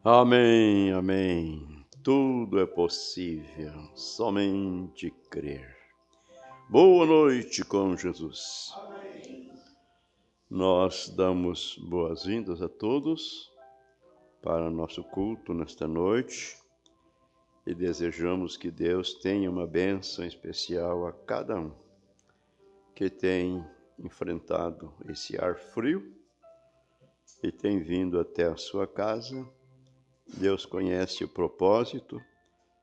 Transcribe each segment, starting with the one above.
Amém, amém. Tudo é possível, somente crer. Boa noite com Jesus. Nós damos boas-vindas a todos para nosso culto nesta noite e desejamos que Deus tenha uma bênção especial a cada um que tem enfrentado esse ar frio e tem vindo até a sua casa. Deus conhece o propósito,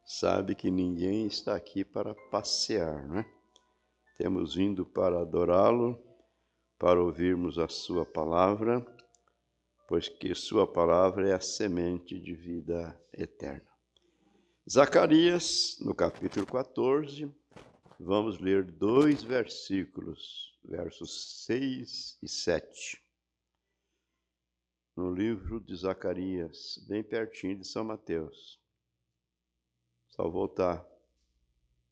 sabe que ninguém está aqui para passear, né? Temos vindo para adorá-lo, para ouvirmos a sua palavra, pois que sua palavra é a semente de vida eterna. Zacarias, no capítulo 14, vamos ler 2 versículos, versos 6 e 7. No livro de Zacarias, bem pertinho de São Mateus. Só voltar.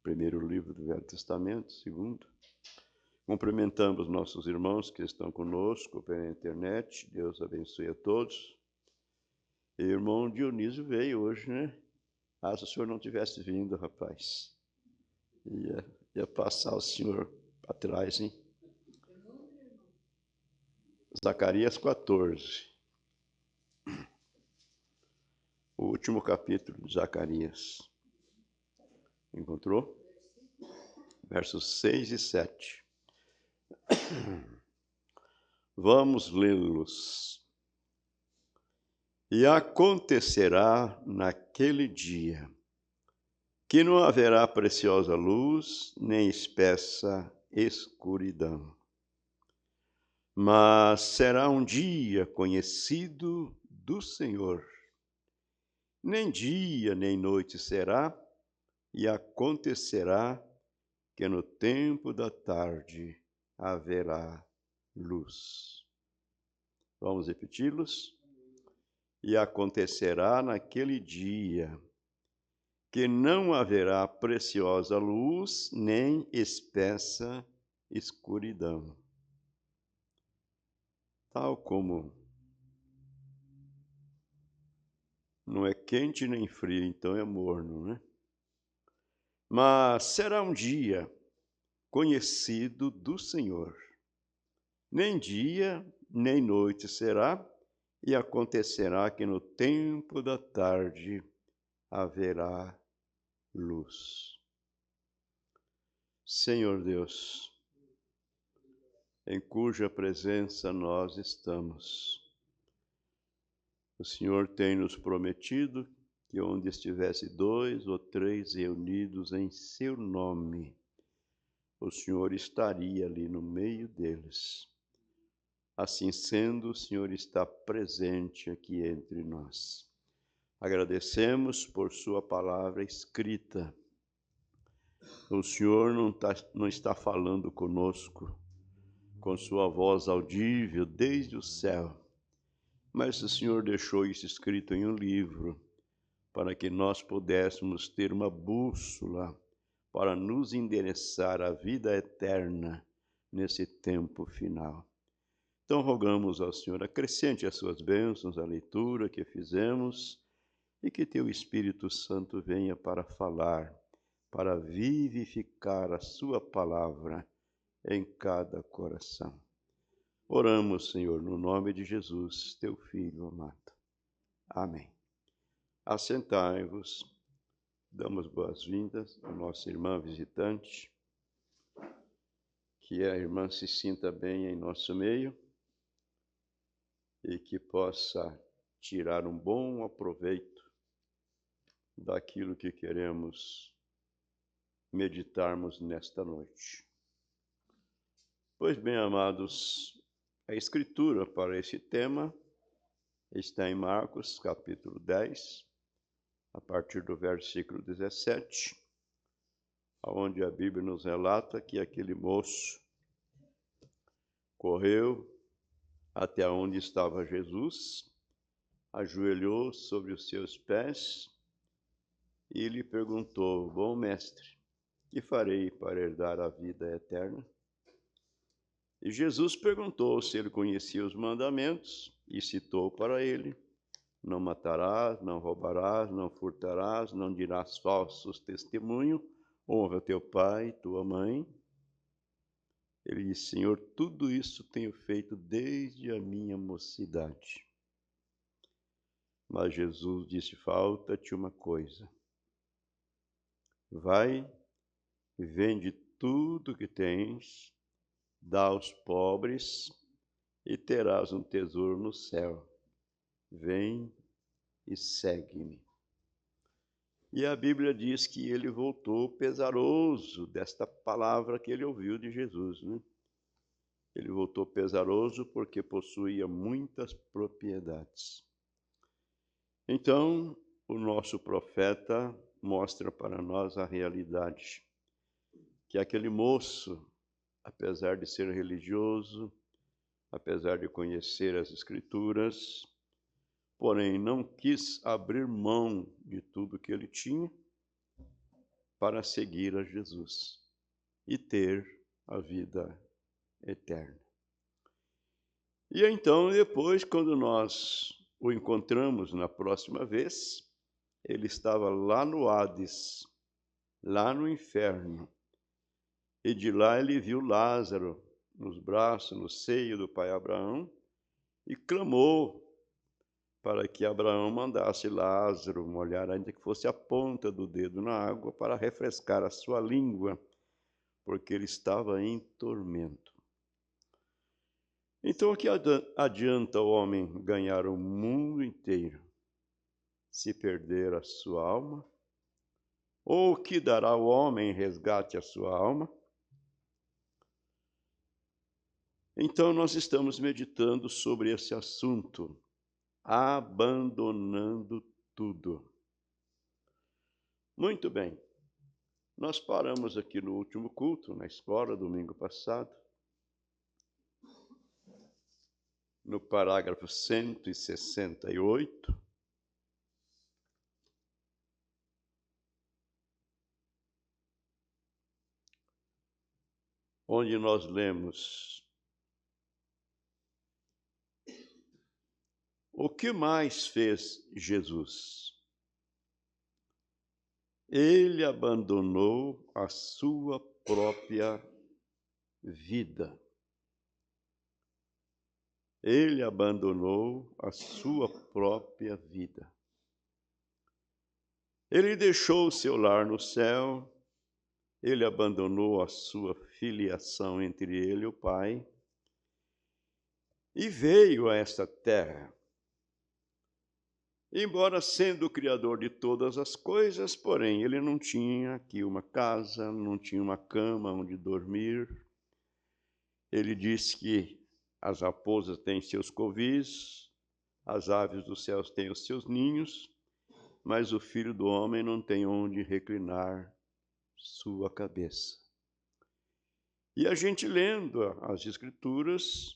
Primeiro livro do Velho Testamento, segundo. Cumprimentamos nossos irmãos que estão conosco pela internet. Deus abençoe a todos. E o irmão Dionísio veio hoje, né? Ah, se o senhor não tivesse vindo, rapaz, ia passar o senhor para trás, hein? Zacarias 14. O último capítulo de Zacarias. Encontrou? Versos 6 e 7. Vamos lê-los. E acontecerá naquele dia que não haverá preciosa luz, nem espessa escuridão. Mas será um dia conhecido do Senhor. Nem dia, nem noite será, e acontecerá que no tempo da tarde haverá luz. Vamos repeti-los? E acontecerá naquele dia que não haverá preciosa luz, nem espessa escuridão. Tal como não é quente nem frio, então é morno, né? Mas será um dia conhecido do Senhor. Nem dia, nem noite será, e acontecerá que no tempo da tarde haverá luz. Senhor Deus, em cuja presença nós estamos, o Senhor tem nos prometido que onde estivesse 2 ou 3 reunidos em seu nome, o Senhor estaria ali no meio deles. Assim sendo, o Senhor está presente aqui entre nós. Agradecemos por sua palavra escrita. O Senhor não está falando conosco com sua voz audível desde o céu, mas o Senhor deixou isso escrito em um livro para que nós pudéssemos ter uma bússola para nos endereçar à vida eterna nesse tempo final. Então, rogamos ao Senhor, acrescente as suas bênçãos à leitura que fizemos e que teu Espírito Santo venha para falar, para vivificar a sua palavra em cada coração. Oramos, Senhor, no nome de Jesus, teu Filho amado. Amém. Assentai-vos, damos boas-vindas à nossa irmã visitante, que a irmã se sinta bem em nosso meio e que possa tirar um bom aproveito daquilo que queremos meditarmos nesta noite. Pois bem, amados, a escritura para esse tema está em Marcos, capítulo 10, a partir do versículo 17, onde a Bíblia nos relata que aquele moço correu até onde estava Jesus, ajoelhou sobre os seus pés e lhe perguntou: Bom mestre, que farei para herdar a vida eterna? E Jesus perguntou se ele conhecia os mandamentos e citou para ele não matarás, não roubarás, não furtarás, não dirás falsos testemunho, honra teu pai e tua mãe. Ele disse: Senhor, tudo isso tenho feito desde a minha mocidade. Mas Jesus disse: falta-te uma coisa. Vai, vende tudo que tens, dá aos pobres e terás um tesouro no céu. Vem e segue-me. E a Bíblia diz que ele voltou pesaroso desta palavra que ele ouviu de Jesus, né? Ele voltou pesaroso porque possuía muitas propriedades. Então, o nosso profeta mostra para nós a realidade, que aquele moço, apesar de ser religioso, apesar de conhecer as Escrituras, porém não quis abrir mão de tudo que ele tinha para seguir a Jesus e ter a vida eterna. E então, depois, quando nós o encontramos na próxima vez, ele estava lá no Hades, lá no inferno. E de lá ele viu Lázaro nos braços, no seio do pai Abraão, e clamou para que Abraão mandasse Lázaro molhar, ainda que fosse a ponta do dedo na água, para refrescar a sua língua, porque ele estava em tormento. Então, o que adianta o homem ganhar o mundo inteiro se perder a sua alma? Ou o que dará o homem em resgate à sua alma? Então, nós estamos meditando sobre esse assunto, abandonando tudo. Muito bem, nós paramos aqui no último culto, na escola, domingo passado, no parágrafo 168, onde nós lemos: o que mais fez Jesus? Ele abandonou a sua própria vida. Ele abandonou a sua própria vida. Ele deixou o seu lar no céu, ele abandonou a sua filiação entre ele e o Pai e veio a esta terra. Embora sendo o Criador de todas as coisas, porém, ele não tinha aqui uma casa, não tinha uma cama onde dormir. Ele disse que as raposas têm seus covis, as aves dos céus têm os seus ninhos, mas o Filho do Homem não tem onde reclinar sua cabeça. E a gente lendo as Escrituras,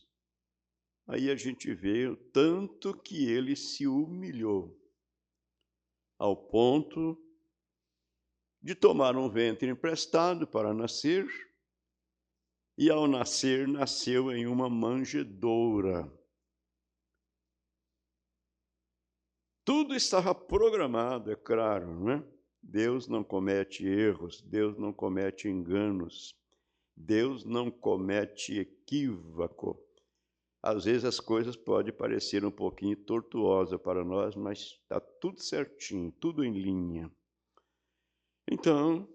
aí a gente vê o tanto que ele se humilhou, ao ponto de tomar um ventre emprestado para nascer, e ao nascer, nasceu em uma manjedoura. Tudo estava programado, é claro, não é? Deus não comete erros, Deus não comete enganos, Deus não comete equívoco. Às vezes as coisas podem parecer um pouquinho tortuosas para nós, mas está tudo certinho, tudo em linha. Então,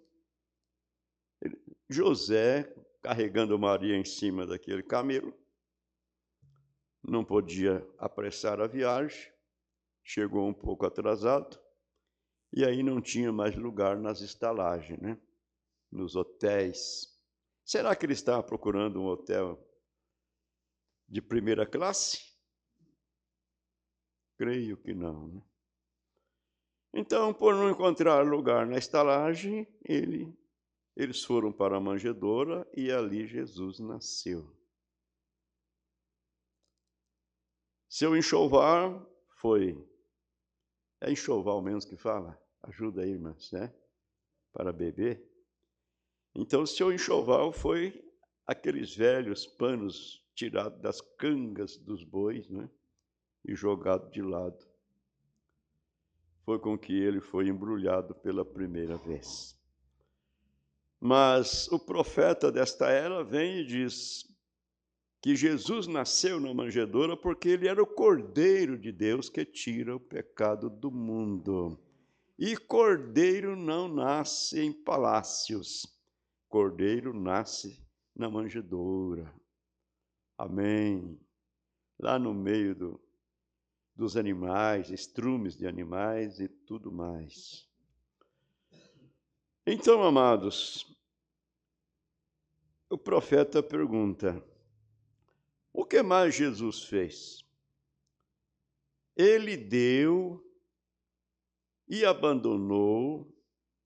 José, carregando Maria em cima daquele camelo, não podia apressar a viagem, chegou um pouco atrasado, e aí não tinha mais lugar nas estalagens, né? Nos hotéis. Será que ele estava procurando um hotel de primeira classe? Creio que não, né? Então, por não encontrar lugar na estalagem, eles foram para a manjedoura e ali Jesus nasceu. Seu enxoval foi... É enxoval mesmo que fala? Ajuda aí, irmãs, né? Para beber. Então, seu enxoval foi aqueles velhos panos tirados das cangas dos bois, né? E jogado de lado. foi com que ele foi embrulhado pela primeira vez. Mas o profeta desta era vem e diz que Jesus nasceu na manjedoura porque ele era o Cordeiro de Deus que tira o pecado do mundo. E cordeiro não nasce em palácios, cordeiro nasce na manjedoura. Amém. Lá no meio dos animais, estrumes de animais e tudo mais. Então, amados, o profeta pergunta: o que mais Jesus fez? Ele deu e abandonou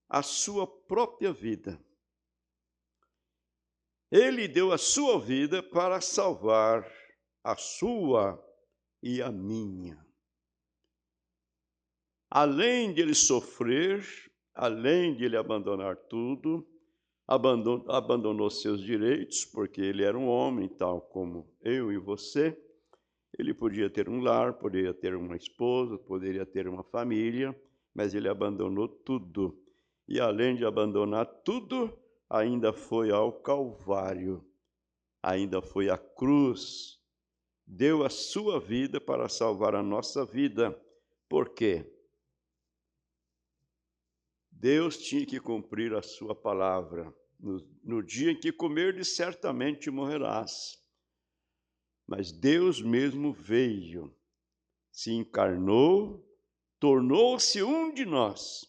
a sua própria vida. Ele deu a sua vida para salvar a sua e a minha. Além de ele sofrer, além de ele abandonar tudo, abandonou seus direitos, porque ele era um homem, tal como eu e você. Ele podia ter um lar, poderia ter uma esposa, poderia ter uma família, mas ele abandonou tudo. E além de abandonar tudo, ainda foi ao Calvário, ainda foi à cruz. Deu a sua vida para salvar a nossa vida. Por quê? Deus tinha que cumprir a sua palavra. No dia em que comerdes, certamente morrerás. Mas Deus mesmo veio, se encarnou, tornou-se um de nós,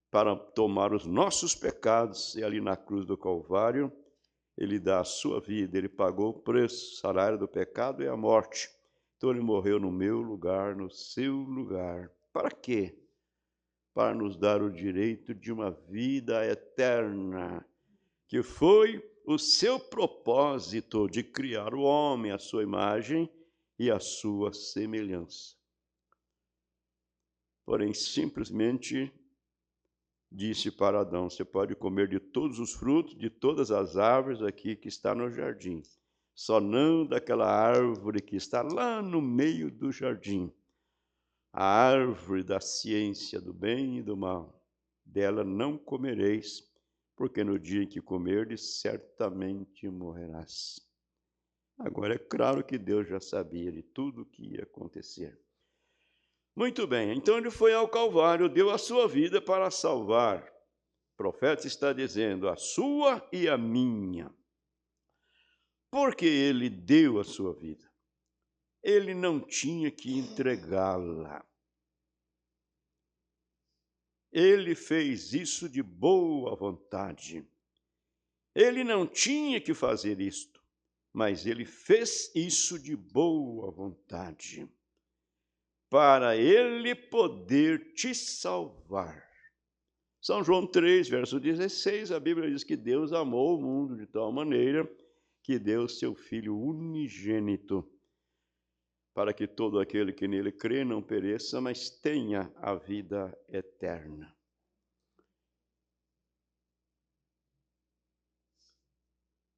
para tomar os nossos pecados, e ali na cruz do Calvário, ele dá a sua vida, ele pagou o preço, o salário do pecado é a morte. Então ele morreu no meu lugar, no seu lugar. Para quê? Para nos dar o direito de uma vida eterna, que foi o seu propósito de criar o homem à sua imagem e à sua semelhança. Porém, simplesmente disse para Adão: você pode comer de todos os frutos, de todas as árvores aqui que está no jardim, só não daquela árvore que está lá no meio do jardim, a árvore da ciência do bem e do mal. Dela não comereis, porque no dia em que comerdes, certamente morrerás. Agora, é claro que Deus já sabia de tudo o que ia acontecer. Muito bem, então ele foi ao Calvário, deu a sua vida para salvar. O profeta está dizendo: a sua e a minha. Porque ele deu a sua vida. Ele não tinha que entregá-la. Ele fez isso de boa vontade. Ele não tinha que fazer isto, mas ele fez isso de boa vontade, para ele poder te salvar. São João 3, verso 16, a Bíblia diz que Deus amou o mundo de tal maneira que deu seu Filho unigênito, para que todo aquele que nele crê não pereça, mas tenha a vida eterna.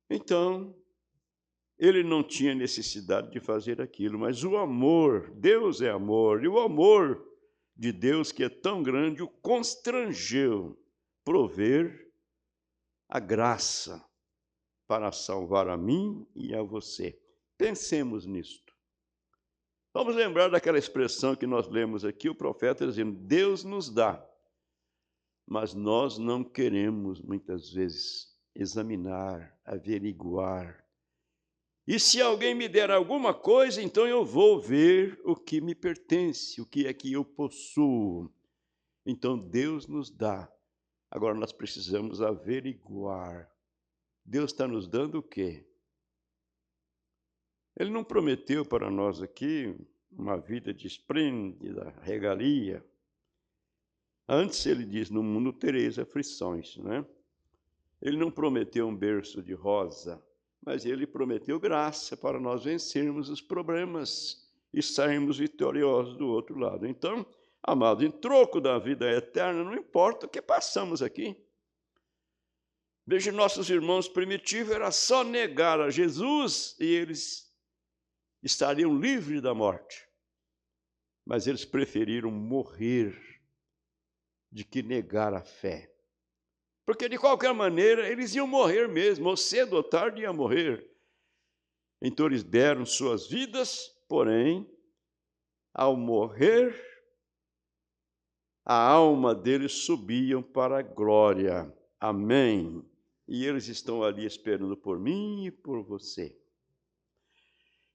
Então, ele não tinha necessidade de fazer aquilo, mas o amor, Deus é amor, e o amor de Deus, que é tão grande, o constrangeu prover a graça para salvar a mim e a você. Pensemos nisto. Vamos lembrar daquela expressão que nós lemos aqui, o profeta dizendo: Deus nos dá, mas nós não queremos, muitas vezes, examinar, averiguar. E se alguém me der alguma coisa, então eu vou ver o que me pertence, o que é que eu possuo. Então Deus nos dá. Agora nós precisamos averiguar. Deus está nos dando o quê? Ele não prometeu para nós aqui uma vida de esplêndida regalia. Antes ele diz: no mundo tereis aflições, né? Ele não prometeu um berço de rosa, mas ele prometeu graça para nós vencermos os problemas e sairmos vitoriosos do outro lado. Então, amados, em troco da vida eterna, não importa o que passamos aqui. Veja, nossos irmãos primitivos, era só negar a Jesus e eles estariam livres da morte. mas eles preferiram morrer de que negar a fé. Porque, de qualquer maneira, eles iam morrer mesmo, ou cedo ou tarde iam morrer. Então, eles deram suas vidas, porém, ao morrer, a alma deles subiam para a glória. Amém. E eles estão ali esperando por mim e por você.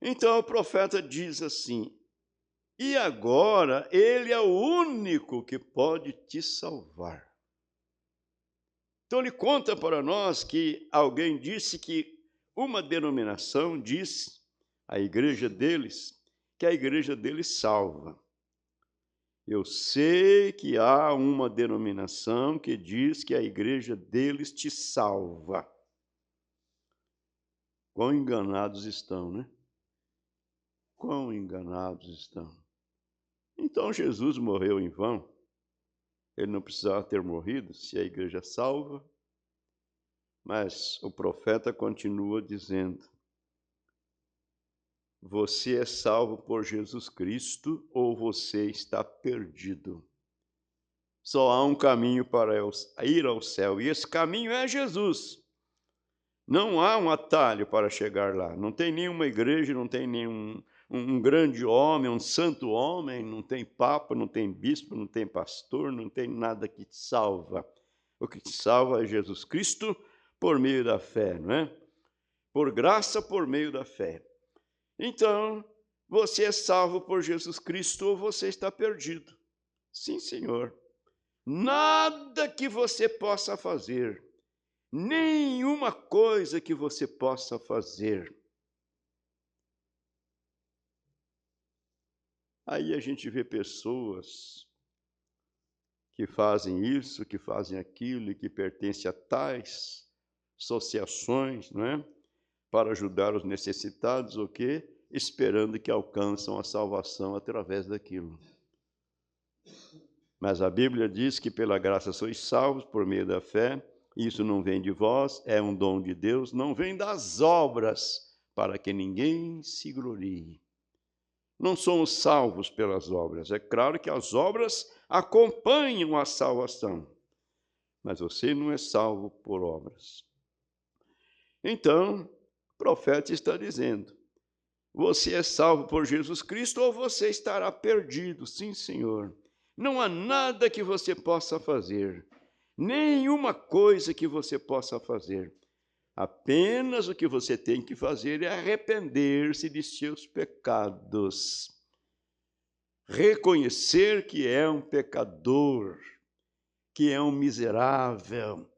Então, o profeta diz assim: e agora ele é o único que pode te salvar. Então ele conta para nós que alguém disse que uma denominação diz, a igreja deles, que a igreja deles salva. Eu sei que há uma denominação que diz que a igreja deles te salva. Quão enganados estão, né? Quão enganados estão. Então Jesus morreu em vão. Ele não precisava ter morrido se a igreja salva. Mas o profeta continua dizendo: você é salvo por Jesus Cristo ou você está perdido. Só há um caminho para ir ao céu, e esse caminho é Jesus. Não há um atalho para chegar lá. Não tem nenhuma igreja, não tem nenhum um grande homem, um santo homem, não tem papa, não tem bispo, não tem pastor, não tem nada que te salva. O que te salva é Jesus Cristo por meio da fé, não é? Por graça, por meio da fé. Então, você é salvo por Jesus Cristo ou você está perdido. Sim, Senhor. Nada que você possa fazer, nenhuma coisa que você possa fazer. Aí a gente vê pessoas que fazem isso, que fazem aquilo, e que pertencem a tais associações, não é? Para ajudar os necessitados, o quê? Esperando que alcançam a salvação através daquilo. Mas a Bíblia diz que pela graça sois salvos por meio da fé. Isso não vem de vós, é um dom de Deus, não vem das obras, para que ninguém se glorie. Não somos salvos pelas obras. É claro que as obras acompanham a salvação, mas você não é salvo por obras. Então, o profeta está dizendo: você é salvo por Jesus Cristo ou você estará perdido. Sim, Senhor. Não há nada que você possa fazer, nenhuma coisa que você possa fazer. Apenas o que você tem que fazer é arrepender-se de seus pecados. Reconhecer que é um pecador, que é um miserável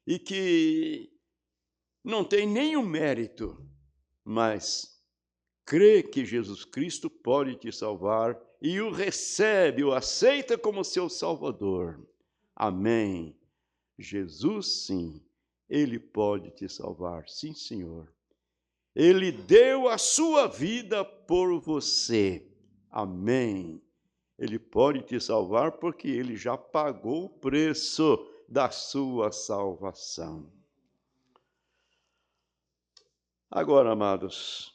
e que não tem nenhum mérito, mas crê que Jesus Cristo pode te salvar e o recebe, o aceita como seu Salvador. Amém. Jesus, sim, Ele pode te salvar. Sim, Senhor. Ele deu a sua vida por você. Amém. Ele pode te salvar porque Ele já pagou o preço da sua salvação. Agora, amados,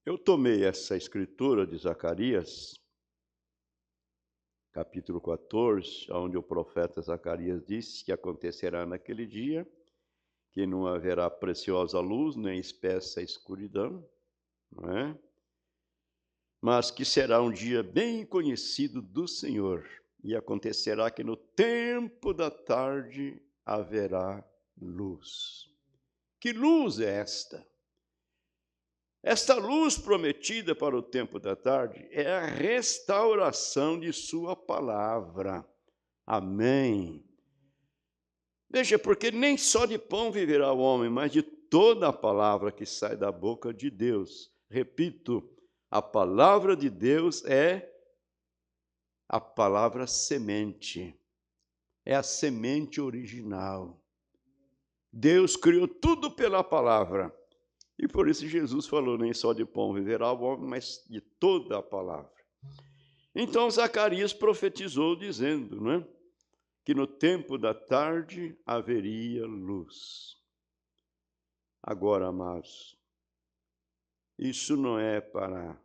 eu tomei essa escritura de Zacarias, capítulo 14, onde o profeta Zacarias disse que acontecerá naquele dia, que não haverá preciosa luz, nem espessa escuridão, não é? Mas que será um dia bem conhecido do Senhor, e acontecerá que no tempo da tarde haverá luz. Que luz é esta? Esta luz prometida para o tempo da tarde é a restauração de sua palavra. Amém. Veja, porque nem só de pão viverá o homem, mas de toda a palavra que sai da boca de Deus. Repito, a palavra de Deus é a palavra semente. É a semente original. Deus criou tudo pela palavra. E por isso Jesus falou, nem só de pão viverá o homem, mas de toda a palavra. Então Zacarias profetizou dizendo, não é? Que no tempo da tarde haveria luz. Agora, amados, Isso não é para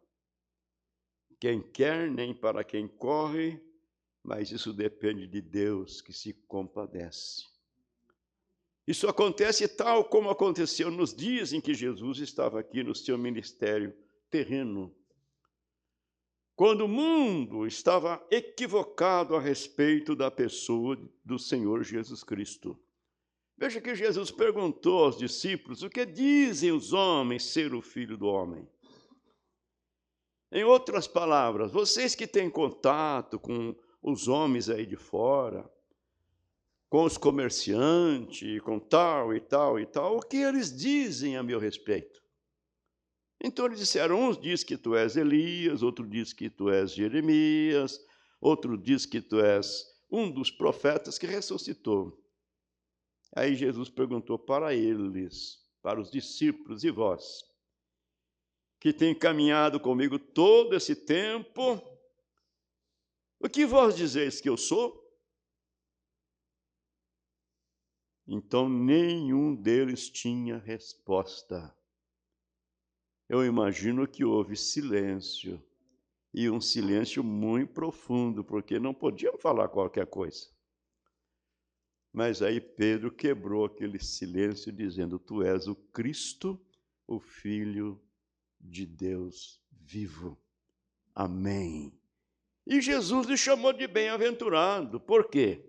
quem quer, nem para quem corre, mas isso depende de Deus que se compadece. Isso acontece tal como aconteceu nos dias em que Jesus estava aqui no seu ministério terreno. Quando o mundo estava equivocado a respeito da pessoa do Senhor Jesus Cristo. Veja que Jesus perguntou aos discípulos: o que dizem os homens ser o Filho do Homem? Em outras palavras, vocês que têm contato com os homens aí de fora, com os comerciantes, com tal e tal e tal, o que eles dizem a meu respeito? Então eles disseram, uns diz que tu és Elias, outro diz que tu és Jeremias, outro diz que tu és um dos profetas que ressuscitou. Aí Jesus perguntou para eles, para os discípulos, e vós, que tem caminhado comigo todo esse tempo, o que vós dizeis que eu sou? Então nenhum deles tinha resposta. Eu imagino que houve silêncio, e um silêncio muito profundo, porque não podiam falar qualquer coisa. Mas aí Pedro quebrou aquele silêncio, dizendo, tu és o Cristo, o Filho de Deus vivo. Amém. E Jesus lhe chamou de bem-aventurado. Por quê?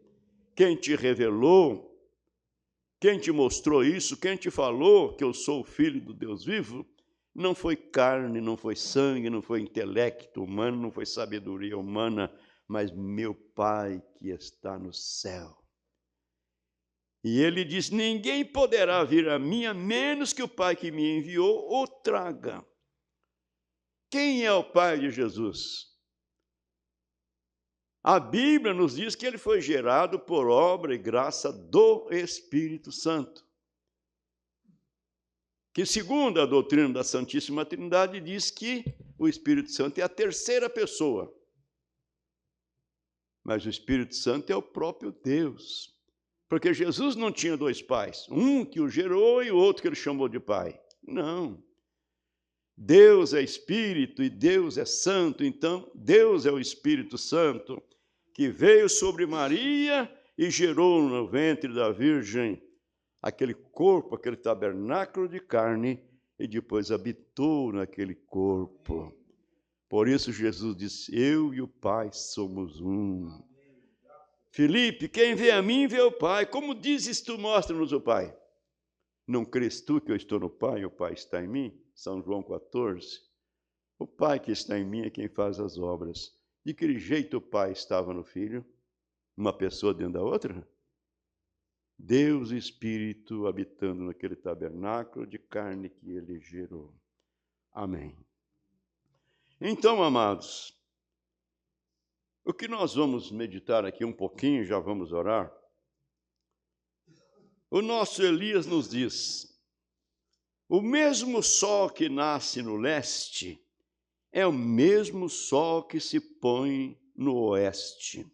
Quem te revelou, quem te mostrou isso, quem te falou que eu sou o Filho do Deus vivo, não foi carne, não foi sangue, não foi intelecto humano, não foi sabedoria humana, mas meu Pai que está no céu. E ele diz, ninguém poderá vir a mim, a menos que o Pai que me enviou o traga. Quem é o Pai de Jesus? A Bíblia nos diz que ele foi gerado por obra e graça do Espírito Santo. Que segundo a doutrina da Santíssima Trindade, diz que o Espírito Santo é a terceira pessoa. Mas o Espírito Santo é o próprio Deus. Porque Jesus não tinha dois pais, um que o gerou e o outro que ele chamou de pai. Não. Deus é Espírito e Deus é Santo, então Deus é o Espírito Santo, que veio sobre Maria e gerou no ventre da Virgem aquele corpo, aquele tabernáculo de carne, e depois habitou naquele corpo. Por isso Jesus disse, eu e o Pai somos um. Filipe, quem vê a mim, vê o Pai. Como dizes tu, mostra-nos o Pai. Não crês tu que eu estou no Pai e o Pai está em mim? São João 14. O Pai que está em mim é quem faz as obras. De que jeito o Pai estava no Filho? Uma pessoa dentro da outra? Deus e Espírito habitando naquele tabernáculo de carne que ele gerou. Amém. Então, amados, o que nós vamos meditar aqui um pouquinho, já vamos orar. O nosso Elias nos diz, o mesmo sol que nasce no leste é o mesmo sol que se põe no oeste.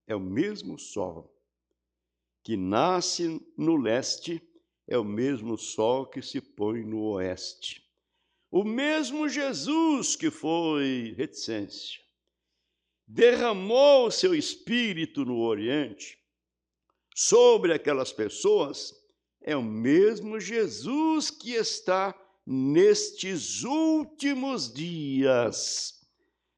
É o mesmo sol que nasce no leste, é o mesmo sol que se põe no oeste. O mesmo Jesus que foi reticência, derramou o seu espírito no Oriente sobre aquelas pessoas, é o mesmo Jesus que está nestes últimos dias,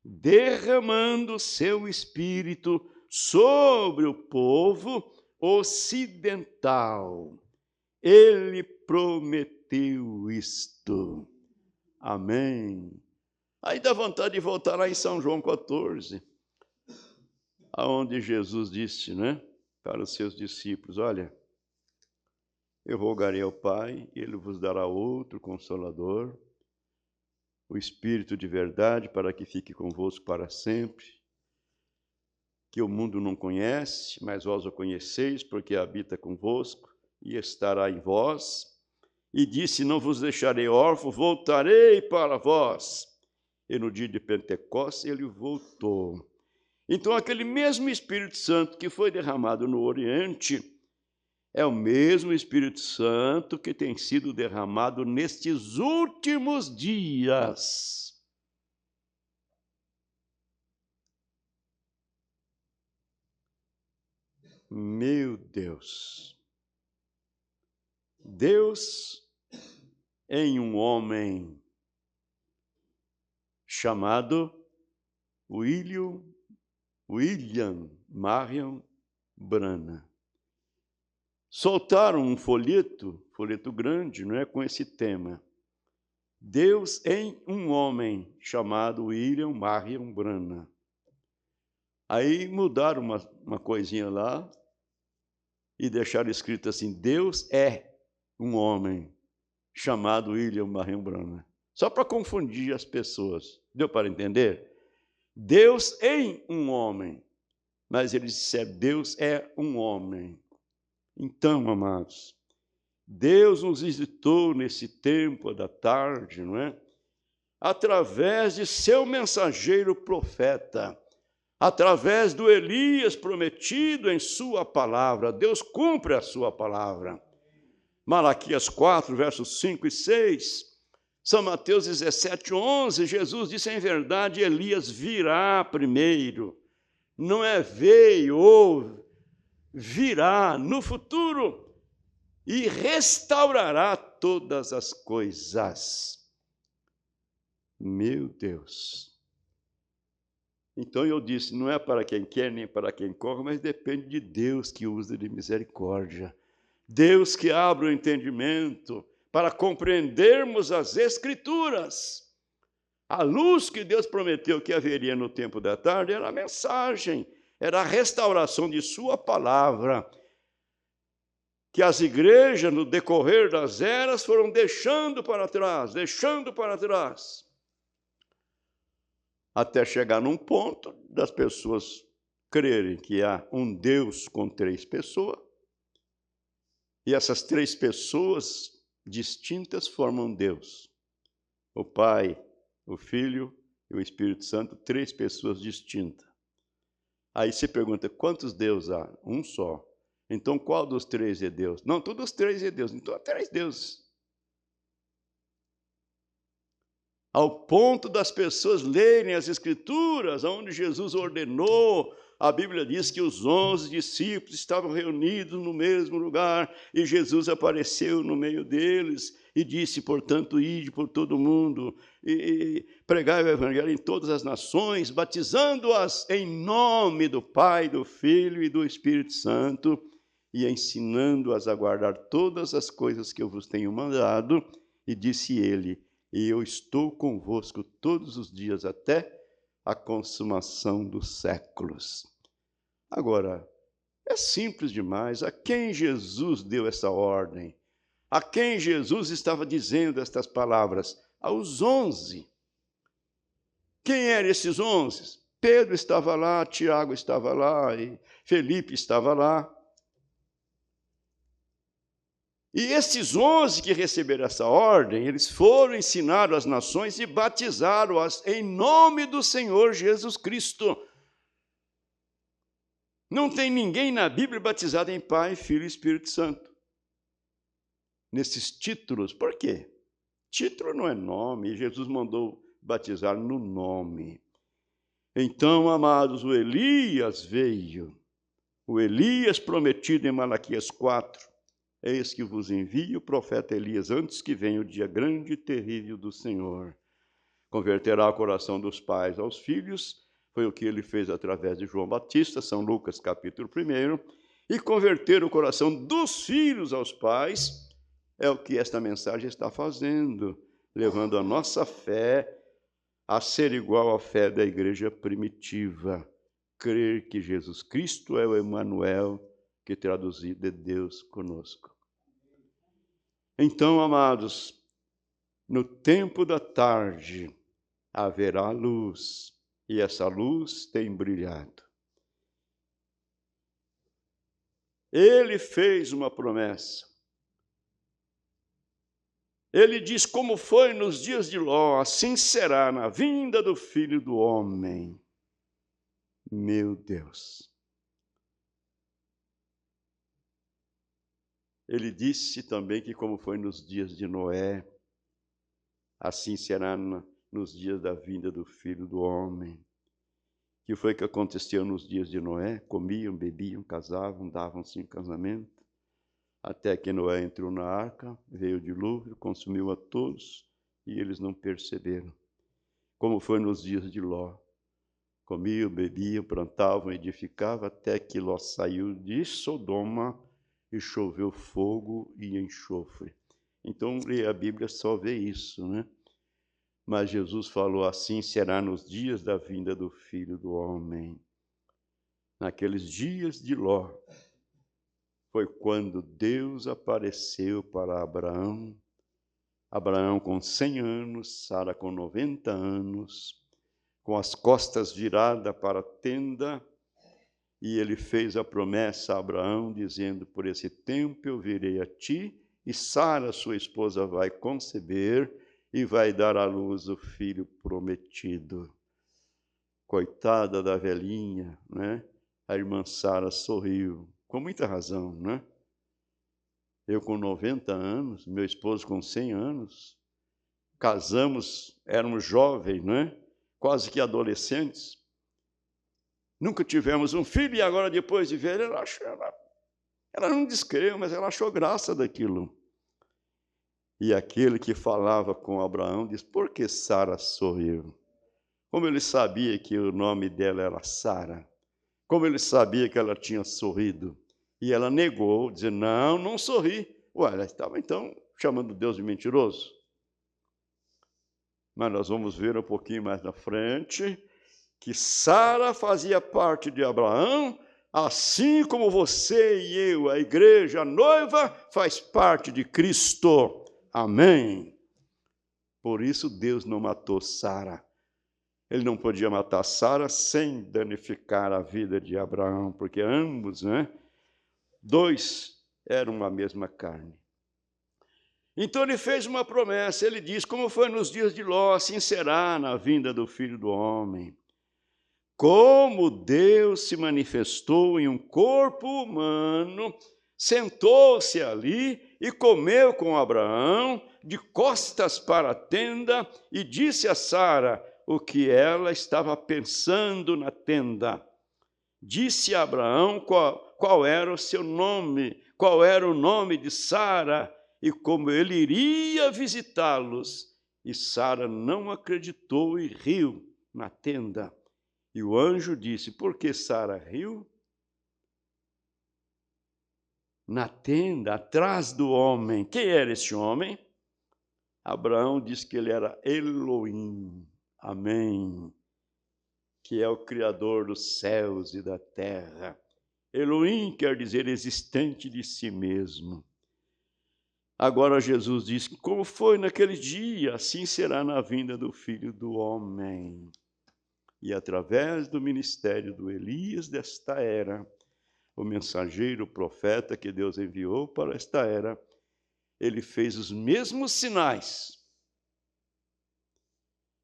derramando o seu espírito sobre o povo ocidental. Ele prometeu isto. Amém. Aí dá vontade de voltar lá em São João 14, aonde Jesus disse, né, para os seus discípulos, olha, eu rogarei ao Pai, ele vos dará outro Consolador, o Espírito de verdade, para que fique convosco para sempre, que o mundo não conhece, mas vós o conheceis, porque habita convosco e estará em vós. E disse, não vos deixarei órfãos, voltarei para vós. E no dia de Pentecostes ele voltou. Então aquele mesmo Espírito Santo que foi derramado no Oriente, É o mesmo Espírito Santo que tem sido derramado nestes últimos dias. Meu Deus! Deus em um homem chamado William Marion Branham. Soltaram um folheto grande, não é, com esse tema. Deus em um homem chamado William Marion Branham. Aí mudaram uma coisinha lá e deixaram escrito assim: Deus é um homem chamado William Marion Branham. Só para confundir as pessoas. Deu para entender? Deus em um homem. Mas eles disseram: Deus é um homem. Então, amados, Deus nos visitou nesse tempo da tarde, não é? Através de seu mensageiro profeta, através do Elias prometido em sua palavra. Deus cumpre a sua palavra. Malaquias 4, versos 5 e 6, São Mateus 17, 11, Jesus disse: em verdade, Elias virá primeiro. Não é veio ou virá no futuro e restaurará todas as coisas. Meu Deus! Então eu disse, não é para quem quer nem para quem corre, mas depende de Deus que usa de misericórdia. Deus que abre o entendimento para compreendermos as Escrituras. A luz que Deus prometeu que haveria no tempo da tarde era a mensagem, era a restauração de sua palavra, que as igrejas, no decorrer das eras, foram deixando para trás, até chegar num ponto das pessoas crerem que há um Deus com 3 pessoas, e essas 3 pessoas distintas formam Deus. O Pai, o Filho e o Espírito Santo, 3 pessoas distintas. Aí se pergunta, quantos deuses há? Um só. Então qual dos 3 é Deus? Não, todos os 3 é Deus. Então há 3 deuses. Ao ponto das pessoas lerem as Escrituras, onde Jesus ordenou, a Bíblia diz que os 11 discípulos estavam reunidos no mesmo lugar, e Jesus apareceu no meio deles, e disse, portanto, ide por todo mundo, e pregai o Evangelho em todas as nações, batizando-as em nome do Pai, do Filho e do Espírito Santo, e ensinando-as a guardar todas as coisas que eu vos tenho mandado, e disse ele, e eu estou convosco todos os dias até a consumação dos séculos. Agora, é simples demais. A quem Jesus deu essa ordem? A quem Jesus estava dizendo estas palavras? Aos 11. Quem eram esses 11? Pedro estava lá, Tiago estava lá, e Felipe estava lá. E esses 11 que receberam essa ordem, eles foram ensinar às nações e batizaram-as em nome do Senhor Jesus Cristo. Não tem ninguém na Bíblia batizado em Pai, Filho e Espírito Santo. Nesses títulos, por quê? Título não é nome, Jesus mandou batizar no nome. Então, amados, o Elias veio, o Elias prometido em Malaquias 4, eis que vos envio o profeta Elias, antes que venha o dia grande e terrível do Senhor. Converterá o coração dos pais aos filhos, foi o que ele fez através de João Batista, São Lucas capítulo 1, e converter o coração dos filhos aos pais, é o que esta mensagem está fazendo, levando a nossa fé a ser igual à fé da igreja primitiva, crer que Jesus Cristo é o Emanuel, que traduzido é Deus conosco. Então, amados, no tempo da tarde haverá luz, e essa luz tem brilhado. Ele fez uma promessa. Ele diz, como foi nos dias de Ló, assim será na vinda do Filho do Homem. Meu Deus! Ele disse também que como foi nos dias de Noé, assim será nos dias da vinda do Filho do Homem. O que foi que aconteceu nos dias de Noé? Comiam, bebiam, casavam, davam-se em casamento, até que Noé entrou na arca, veio o dilúvio, consumiu a todos, e eles não perceberam. Como foi nos dias de Ló. Comiam, bebiam, plantavam, edificavam, até que Ló saiu de Sodoma e choveu fogo e enxofre. Então, ler a Bíblia só vê isso, né? Mas Jesus falou assim, será nos dias da vinda do Filho do Homem. Naqueles dias de Ló, foi quando Deus apareceu para Abraão. Abraão com 100 anos, Sara com 90 anos, com as costas viradas para a tenda, e ele fez a promessa a Abraão, dizendo, por esse tempo eu virei a ti, e Sara, sua esposa, vai conceber e vai dar à luz o filho prometido. Coitada da velhinha, né? A irmã Sara sorriu, com muita razão, né? Eu com 90 anos, meu esposo com 100 anos, casamos, éramos jovens, né? Quase que adolescentes. Nunca tivemos um filho e agora, depois de ver, ela não descreu, mas ela achou graça daquilo. E aquele que falava com Abraão disse, por que Sara sorriu? Como ele sabia que o nome dela era Sara, como ele sabia que ela tinha sorrido, e ela negou, dizendo, não, não sorri. Ué, ela estava então chamando Deus de mentiroso. Mas nós vamos ver um pouquinho mais na frente, que Sara fazia parte de Abraão, assim como você e eu, a igreja, a noiva, faz parte de Cristo. Amém. Por isso Deus não matou Sara. Ele não podia matar Sara sem danificar a vida de Abraão, porque ambos, né? Dois eram a mesma carne. Então ele fez uma promessa, ele diz, como foi nos dias de Ló, assim será na vinda do Filho do Homem. Como Deus se manifestou em um corpo humano, sentou-se ali e comeu com Abraão, de costas para a tenda, e disse a Sara o que ela estava pensando na tenda. Disse a Abraão qual era o seu nome, qual era o nome de Sara, e como ele iria visitá-los. E Sara não acreditou e riu na tenda. E o anjo disse, por que Sara riu? Na tenda, atrás do homem. Quem era esse homem? Abraão disse que ele era Elohim. Amém. Que é o Criador dos céus e da terra. Elohim quer dizer existente de si mesmo. Agora Jesus diz, como foi naquele dia, assim será na vinda do Filho do Homem. E através do ministério do Elias desta era, o mensageiro, o profeta que Deus enviou para esta era, ele fez os mesmos sinais.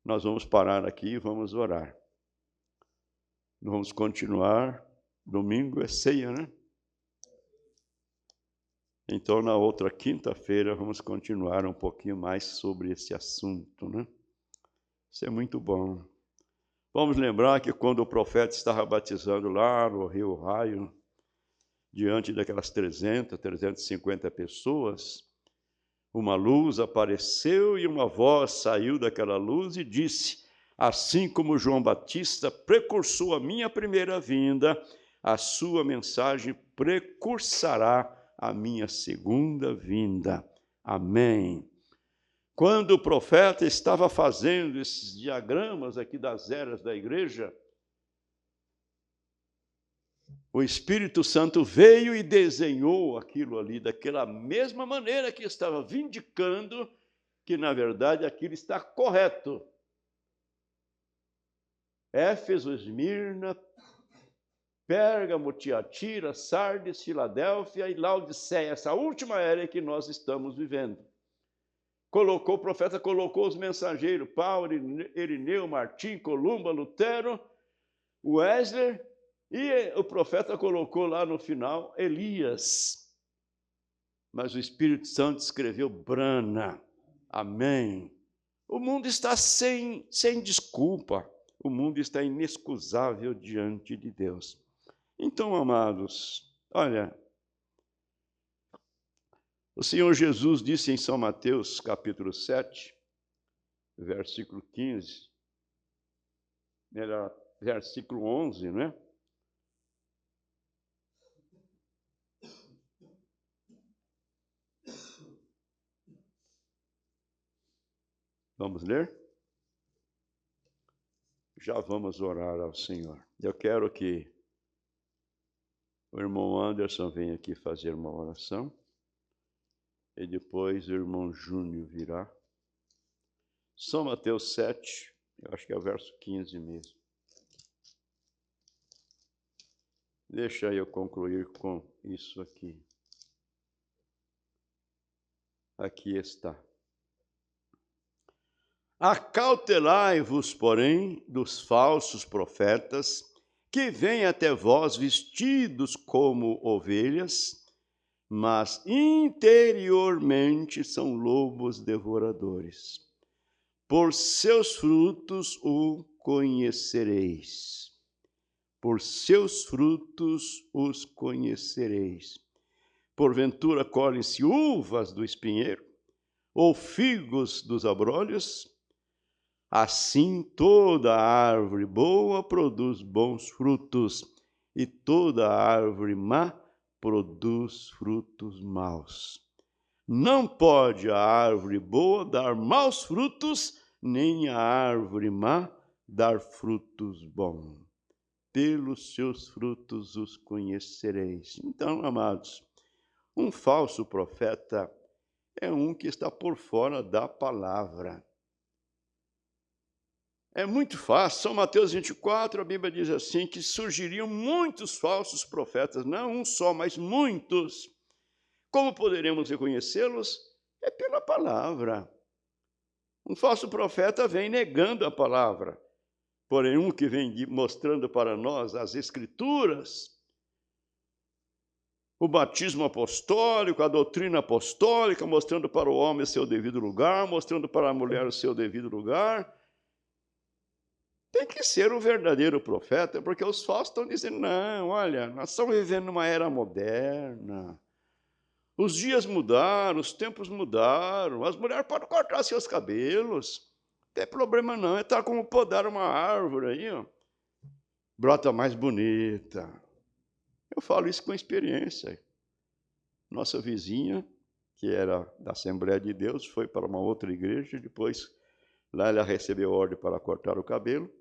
Nós vamos parar aqui e vamos orar. Nós vamos continuar. Domingo é ceia, né? Então, na outra quinta-feira, vamos continuar um pouquinho mais sobre esse assunto, né? Isso é muito bom. Vamos lembrar que quando o profeta estava batizando lá no Rio Raio, diante daquelas 350 pessoas, uma luz apareceu e uma voz saiu daquela luz e disse, assim como João Batista precursou a minha primeira vinda, a sua mensagem precursará a minha segunda vinda. Amém. Quando o profeta estava fazendo esses diagramas aqui das eras da igreja, o Espírito Santo veio e desenhou aquilo ali daquela mesma maneira que estava vindicando que, na verdade, aquilo está correto. Éfeso, Esmirna, Pérgamo, Tiatira, Sardes, Filadélfia e Laodiceia, essa última era que nós estamos vivendo. O profeta colocou os mensageiros, Paulo, Irineu, Martim, Columba, Lutero, Wesley, e o profeta colocou lá no final Elias. mas o Espírito Santo escreveu brana. Amém. O mundo está sem desculpa. O mundo está inexcusável diante de Deus. Então, amados, olha, o Senhor Jesus disse em São Mateus, capítulo 7, versículo 15, melhor, versículo 11, né? Vamos ler? Já vamos orar ao Senhor. Eu quero que o irmão Anderson venha aqui fazer uma oração. E depois o irmão Júnior virá. São Mateus 7, eu acho que é o verso 15 mesmo. Deixa eu concluir com isso aqui. Aqui está. Acautelai-vos, porém, dos falsos profetas, que vêm até vós vestidos como ovelhas, mas interiormente são lobos devoradores. Por seus frutos o conhecereis. Por seus frutos os conhecereis. Porventura colhem-se uvas do espinheiro, ou figos dos abrolhos? Assim toda árvore boa produz bons frutos, e toda árvore má produz frutos maus. Não pode a árvore boa dar maus frutos, nem a árvore má dar frutos bons. Pelos seus frutos os conhecereis. Então, amados, um falso profeta é um que está por fora da palavra. É muito fácil. São Mateus 24, a Bíblia diz assim, que surgiriam muitos falsos profetas, não um só, mas muitos. Como poderemos reconhecê-los? É pela palavra. Um falso profeta vem negando a palavra, porém um que vem mostrando para nós as Escrituras, o batismo apostólico, a doutrina apostólica, mostrando para o homem o seu devido lugar, mostrando para a mulher o seu devido lugar. Tem que ser o verdadeiro profeta, porque os falsos estão dizendo, não, olha, nós estamos vivendo numa era moderna. Os dias mudaram, os tempos mudaram, as mulheres podem cortar seus cabelos. Não tem problema não, é estar como podar uma árvore aí, ó. Brota mais bonita. Eu falo isso com experiência. Nossa vizinha, que era da Assembleia de Deus, foi para uma outra igreja, depois lá ela recebeu ordem para cortar o cabelo.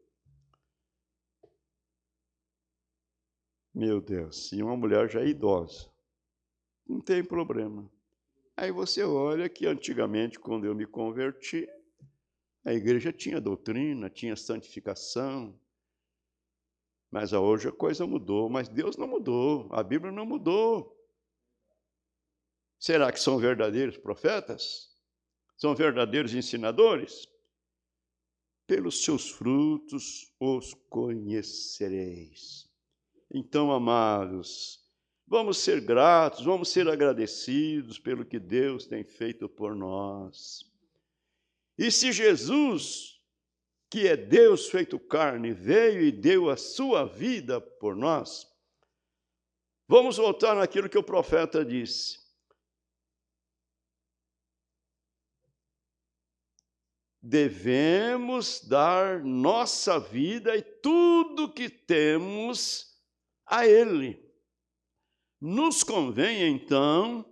Meu Deus, e uma mulher já idosa. Não tem problema. Aí você olha que antigamente, quando eu me converti, a igreja tinha doutrina, tinha santificação. Mas hoje a coisa mudou, mas Deus não mudou, a Bíblia não mudou. Será que são verdadeiros profetas? São verdadeiros ensinadores? Pelos seus frutos os conhecereis. Então, amados, vamos ser gratos, vamos ser agradecidos pelo que Deus tem feito por nós. E se Jesus, que é Deus feito carne, veio e deu a sua vida por nós, vamos voltar naquilo que o profeta disse. Devemos dar nossa vida e tudo que temos a Ele. Nos convém, então,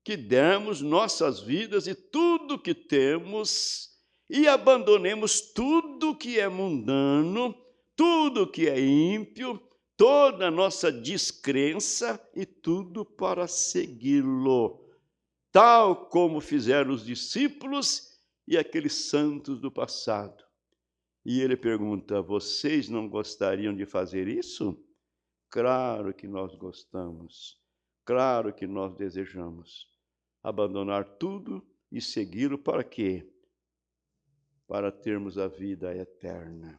que demos nossas vidas e tudo que temos e abandonemos tudo que é mundano, tudo que é ímpio, toda a nossa descrença e tudo para segui-lo, tal como fizeram os discípulos e aqueles santos do passado. E ele pergunta, vocês não gostariam de fazer isso? Claro que nós gostamos, claro que nós desejamos abandonar tudo e segui-lo para quê? Para termos a vida eterna,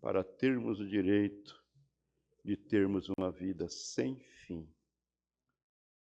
para termos o direito de termos uma vida sem fim.